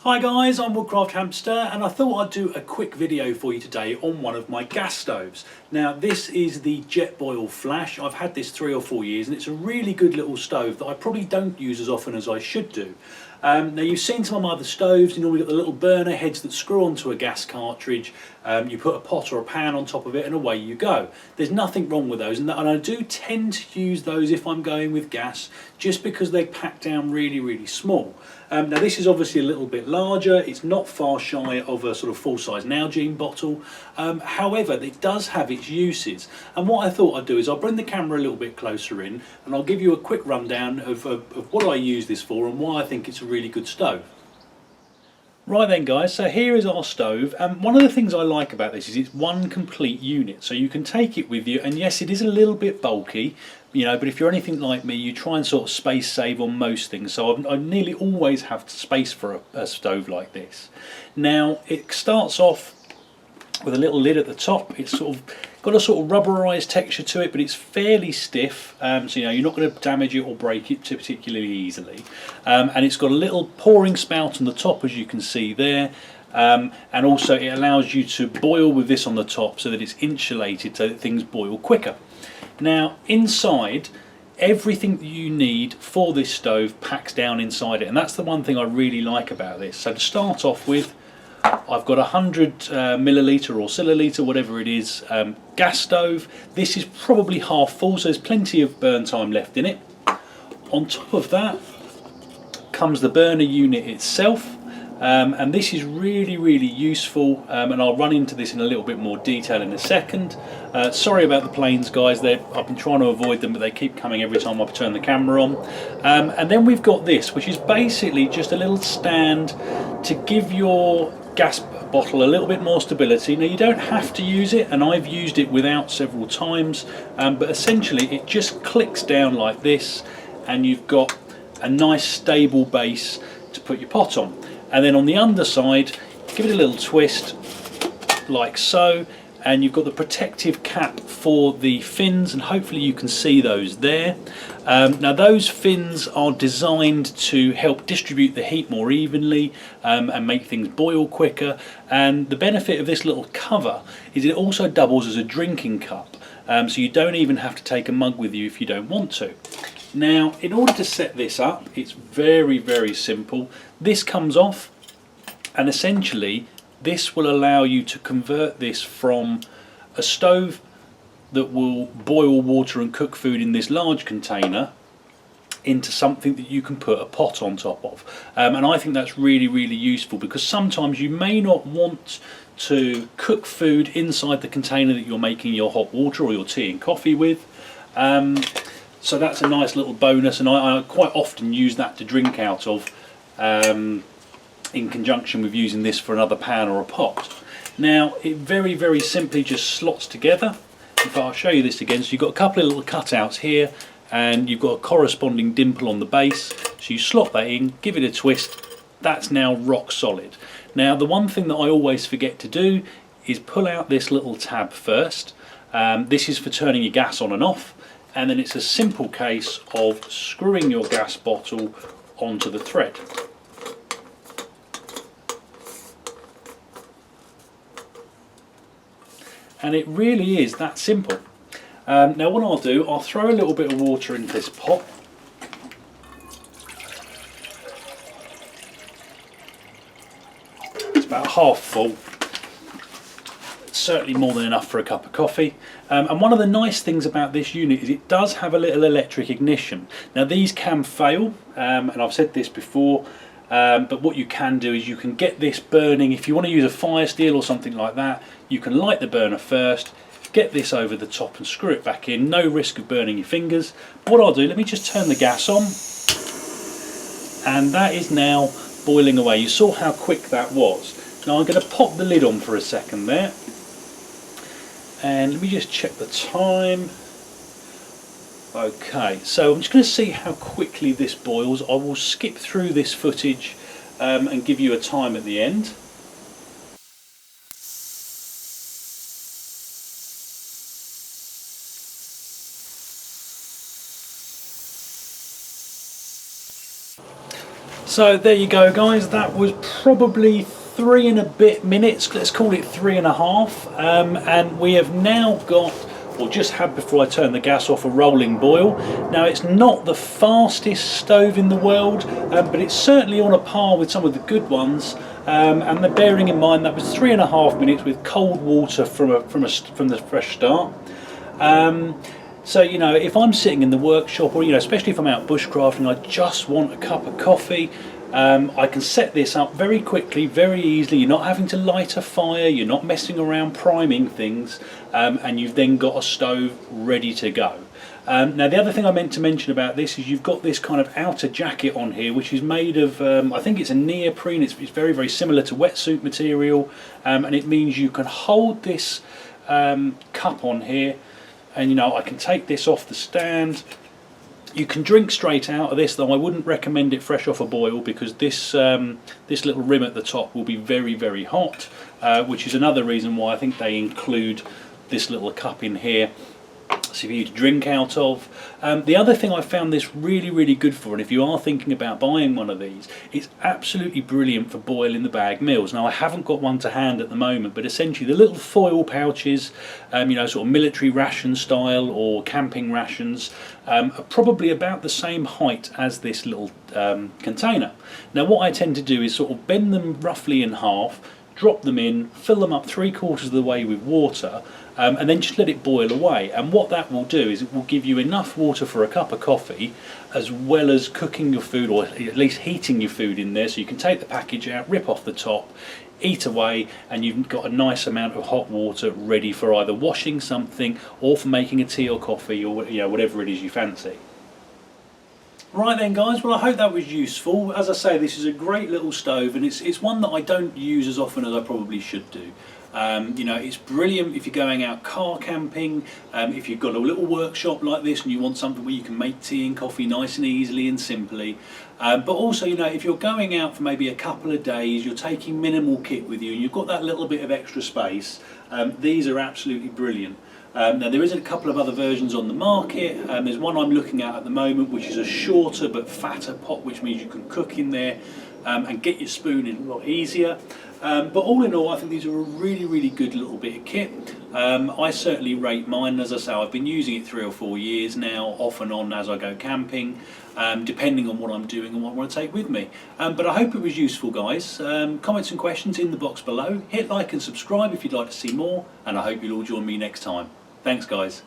Hi guys, I'm Woodcraft Hamster and I thought I'd do a quick video for you today on one of my gas stoves. Now this is the Jetboil Flash. I've had this 3 or 4 years and it's a really good little stove that I probably don't use as often as I should do. Now you've seen some of my other stoves, you normally got the little burner heads that screw onto a gas cartridge, you put a pot or a pan on top of it and away you go. There's nothing wrong with those and I do tend to use those if I'm going with gas just because they pack down really small. Now this is obviously a little bit larger, it's not far shy of a sort of full-size Nalgene bottle, however it does have its uses, and what I thought I'd do is I'll bring the camera a little bit closer in and I'll give you a quick rundown of what I use this for and why I think it's a really good stove. Right then guys, so here is our stove, and one of the things I like about this is it's one complete unit, so you can take it with you, and yes, it is a little bit bulky, you know, but if you're anything like me, you try and sort of space save on most things, so I nearly always have space for a stove like this. Now it starts off with a little lid at the top. It's sort of got a sort of rubberized texture to it, but it's fairly stiff, so you know you're not going to damage it or break it particularly easily. And it's got a little pouring spout on the top, as you can see there, and also it allows you to boil with this on the top so that it's insulated so that things boil quicker. Now inside, everything that you need for this stove packs down inside it, and that's the one thing I really like about this. So to start off with, I've got a 100 milliliter or milliliter, whatever it is, gas stove. This is probably half full, so there's plenty of burn time left in it. On top of that comes the burner unit itself, and this is really useful, and I'll run into this in a little bit more detail in a second. Sorry about the planes guys, I've been trying to avoid them but they keep coming every time I turn the camera on. And then we've got this, which is basically just a little stand to give your gas bottle a little bit more stability. Now you don't have to use it, and I've used it without several times, but essentially it just clicks down like this and you've got a nice stable base to put your pot on. And then on the underside, give it a little twist like so, and you've got the protective cap for the fins, and hopefully you can see those there. Now those fins are designed to help distribute the heat more evenly, and make things boil quicker, and the benefit of this little cover is it also doubles as a drinking cup, so you don't even have to take a mug with you if you don't want to. Now in order to set this up, it's very simple. This comes off, and essentially this will allow you to convert this from a stove that will boil water and cook food in this large container into something that you can put a pot on top of. And I think that's really useful, because sometimes you may not want to cook food inside the container that you're making your hot water or your tea and coffee with. So that's a nice little bonus, and I quite often use that to drink out of, in conjunction with using this for another pan or a pot. Now it very simply just slots together. If I'll show you this again, so you've got a couple of little cutouts here and you've got a corresponding dimple on the base, so you slot that in, give it a twist, that's now rock solid. Now the one thing that I always forget to do is pull out this little tab first. This is for turning your gas on and off, and then it's a simple case of screwing your gas bottle onto the thread. And it really is that simple. Now what I'll do, I'll throw a little bit of water into this pot. It's about half full. It's certainly more than enough for a cup of coffee. And one of the nice things about this unit is it does have a little electric ignition. Now these can fail, and I've said this before, but what you can do is you can get this burning. If you want to use a fire steel or something like that, you can light the burner first, get this over the top and screw it back in, no risk of burning your fingers. What I'll do, let me just turn the gas on, and that is now boiling away. You saw how quick that was. Now I'm going to pop the lid on for a second there, and let me just check the time. Okay, so I'm just going to see how quickly this boils. I will skip through this footage and give you a time at the end. So there you go guys, that was probably 3 and a bit minutes, let's call it 3.5, and we have now got, or just had before I turn the gas off, a rolling boil. Now it's not the fastest stove in the world, but it's certainly on a par with some of the good ones, and bearing in mind that was 3.5 minutes with cold water from the fresh start. So, you know, if I'm sitting in the workshop, or, you know, especially if I'm out bushcrafting, I just want a cup of coffee, I can set this up very quickly, very easily. You're not having to light a fire, you're not messing around priming things, and you've then got a stove ready to go. Now the other thing I meant to mention about this is you've got this kind of outer jacket on here, which is made of, I think it's a neoprene, it's very, very similar to wetsuit material, and it means you can hold this cup on here, and you know, I can take this off the stand. You can drink straight out of this, though I wouldn't recommend it fresh off a boil, because this this little rim at the top will be very, very hot, which is another reason why I think they include this little cup in here, so for you to drink out of. The other thing I found this really, really good for, and if you are thinking about buying one of these, it's absolutely brilliant for boil in the bag meals. Now I haven't got one to hand at the moment, but essentially the little foil pouches, you know, sort of military ration style or camping rations, are probably about the same height as this little container. Now what I tend to do is sort of bend them roughly in half, drop them in, fill them up 3/4 of the way with water, and then just let it boil away. And what that will do is it will give you enough water for a cup of coffee, as well as cooking your food, or at least heating your food in there, so you can take the package out, rip off the top, eat away, and you've got a nice amount of hot water ready for either washing something or for making a tea or coffee, or, you know, whatever it is you fancy. Right then guys, well I hope that was useful. As I say, this is a great little stove, and it's one that I don't use as often as I probably should do. You know, it's brilliant if you're going out car camping, if you've got a little workshop like this and you want something where you can make tea and coffee nice and easily and simply. But also, you know, if you're going out for maybe a couple of days, you're taking minimal kit with you and you've got that little bit of extra space, these are absolutely brilliant. Now there is a couple of other versions on the market. There's one I'm looking at the moment, which is a shorter but fatter pot, which means you can cook in there and get your spoon in a lot easier. But all in all, I think these are a really, really good little bit of kit. I certainly rate mine. As I say, I've been using it 3 or 4 years now, off and on as I go camping, depending on what I'm doing and what I want to take with me. But I hope it was useful, guys. Comments and questions in the box below. Hit like and subscribe if you'd like to see more, and I hope you'll all join me next time. Thanks, guys.